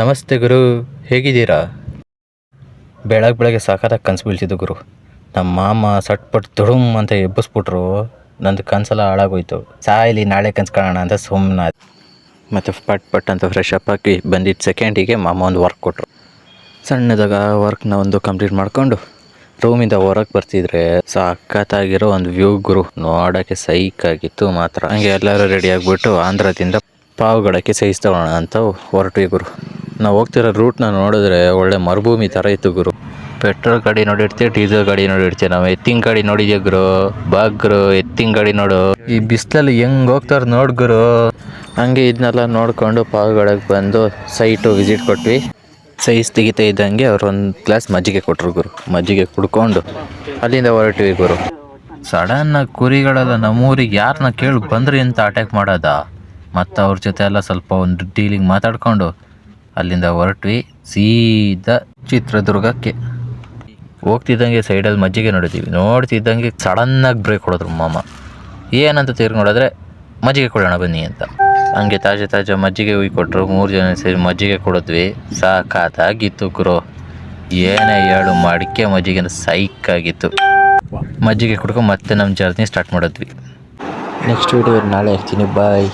ನಮಸ್ತೆ ಗುರು, ಹೇಗಿದ್ದೀರಾ? ಬೆಳಗ್ಗೆ ಸಾಕಾದಾಗ ಕನಸು ಬೀಳ್ತಿದ್ದು ಗುರು. ನಮ್ಮ ಮಾಮ ಸಟ್ಪಟ್ ತುಡುಮ್ ಅಂತ ಎಬ್ಬಿಸ್ಬಿಟ್ರು. ನಂದು ಕನಸೆಲ್ಲ ಹಾಳಾಗೋಯ್ತು. ಸಾಯಲಿ, ನಾಳೆ ಕನಸು ಕಾಣೋಣ ಅಂತ ಸುಮ್ಮನಾದೆ. ಮತ್ತು ಪಟ್ ಅಂತ ಫ್ರೆಶ್ ಅಪ್ ಆಗಿ ಬಂದಿದ್ದ ಸೆಕೆಂಡಿಗೆ ಮಾಮ ಒಂದು ವರ್ಕ್ ಕೊಟ್ಟರು. ಸಣ್ಣದಾಗ ವರ್ಕ್ನ ಒಂದು ಕಂಪ್ಲೀಟ್ ಮಾಡಿಕೊಂಡು ರೂಮಿಂದ ಹೊರಗೆ ಬರ್ತಿದ್ರೆ ಸಖತ್ತಾಗಿರೋ ಒಂದು ವ್ಯೂ ಗುರು. ನೋಡೋಕ್ಕೆ ಸೈಕಾಗಿತ್ತು ಮಾತ್ರ. ಹಂಗೆ ಎಲ್ಲರೂ ರೆಡಿ ಆಗಿಬಿಟ್ಟು ಆಂಧ್ರದಿಂದ ಪಾವಗಡಕ್ಕೆ ಸೈಜ್ ತಗೊಳ್ಳೋಣ ಅಂತ ಹೊರಟ್ವಿ ಗುರು. ನಾವು ಹೋಗ್ತಿರೋ ರೂಟ್ನ ನೋಡಿದ್ರೆ ಒಳ್ಳೆ ಮರುಭೂಮಿ ಥರ ಇತ್ತು ಗುರು. ಪೆಟ್ರೋಲ್ ಗಾಡಿ ನೋಡಿರ್ತೀವಿ, ಡೀಸೆಲ್ ಗಾಡಿ ನೋಡಿರ್ತೀವಿ. ನಾವು ಎತ್ತಿನ ಗಾಡಿ ನೋಡಿದ್ಯಾ ಗುರು? ಬಾಗ್ರು ಎತ್ತಿನ ಗಾಡಿ ನೋಡು. ಈ ಬಿಸಿಲಲ್ಲಿ ಹೆಂಗೆ ಹೋಗ್ತಾರೆ ನೋಡು ಗುರು. ಹಂಗೆ ಇದನ್ನೆಲ್ಲ ನೋಡಿಕೊಂಡು ಪಾವಗಡಕ್ಕೆ ಬಂದು ಸೈಟು ವಿಸಿಟ್ ಕೊಟ್ವಿ. ಸೈಜ್ ತೆಗಿತಾ ಇದ್ದಂಗೆ ಅವ್ರು ಒಂದು ಗ್ಲಾಸ್ ಮಜ್ಜಿಗೆ ಕೊಟ್ಟರು ಗುರು. ಮಜ್ಜಿಗೆ ಕುಡ್ಕೊಂಡು ಅಲ್ಲಿಂದ ಹೊರಟ್ವಿ ಗುರು. ಸಡನ್ನಾಗಿ ಕುರಿಗಳೆಲ್ಲ ನಮ್ಮೂರಿಗೆ ಯಾರನ್ನ ಕೇಳಿ ಬಂದ್ರಿ ಅಂತ ಅಟ್ಯಾಕ್ ಮಾಡೋದ. ಮತ್ತು ಅವ್ರ ಜೊತೆ ಎಲ್ಲ ಸ್ವಲ್ಪ ಒಂದು ಡೀಲಿಂಗ್ ಮಾತಾಡಿಕೊಂಡು ಅಲ್ಲಿಂದ ಹೊರಟ್ವಿ ಸೀದಾ ಚಿತ್ರದುರ್ಗಕ್ಕೆ. ಹೋಗ್ತಿದ್ದಂಗೆ ಸೈಡಲ್ಲಿ ಮಜ್ಜಿಗೆ ನೋಡ್ತಿದ್ದಂಗೆ ಸಡನ್ನಾಗಿ ಬ್ರೇಕ್ ಹೊಡೆದ್ರು ಮಾಮ. ಏನಂತ ತಿರ್ಗಿ ನೋಡಿದ್ರೆ ಮಜ್ಜಿಗೆ ಕೊಡೋಣ ಬನ್ನಿ ಅಂತ. ಹಂಗೆ ತಾಜಾ ಮಜ್ಜಿಗೆ ಕೊಟ್ಟರು. 3 ಜನ ಸೇರಿ ಮಜ್ಜಿಗೆ ಕೊಡಿದ್ವಿ. ಸಾಕಾಗಿತ್ತು ಗುರು. ಏನೇ ಹೇಳು, ಮಡಿಕೆ ಮಜ್ಜಿಗೆ ಸೈಕಾಗಿತ್ತು. ಮಜ್ಜಿಗೆ ಕುಡ್ಕೊಂಡು ಮತ್ತೆ ನಮ್ಮ ಜರ್ನಿ ಸ್ಟಾರ್ಟ್ ಮಾಡಿದ್ವಿ. ನೆಕ್ಸ್ಟ್ ವೀಡಿಯೋ ನಾಳೆ ಹಾಕ್ತೀನಿ. ಬಾಯ್.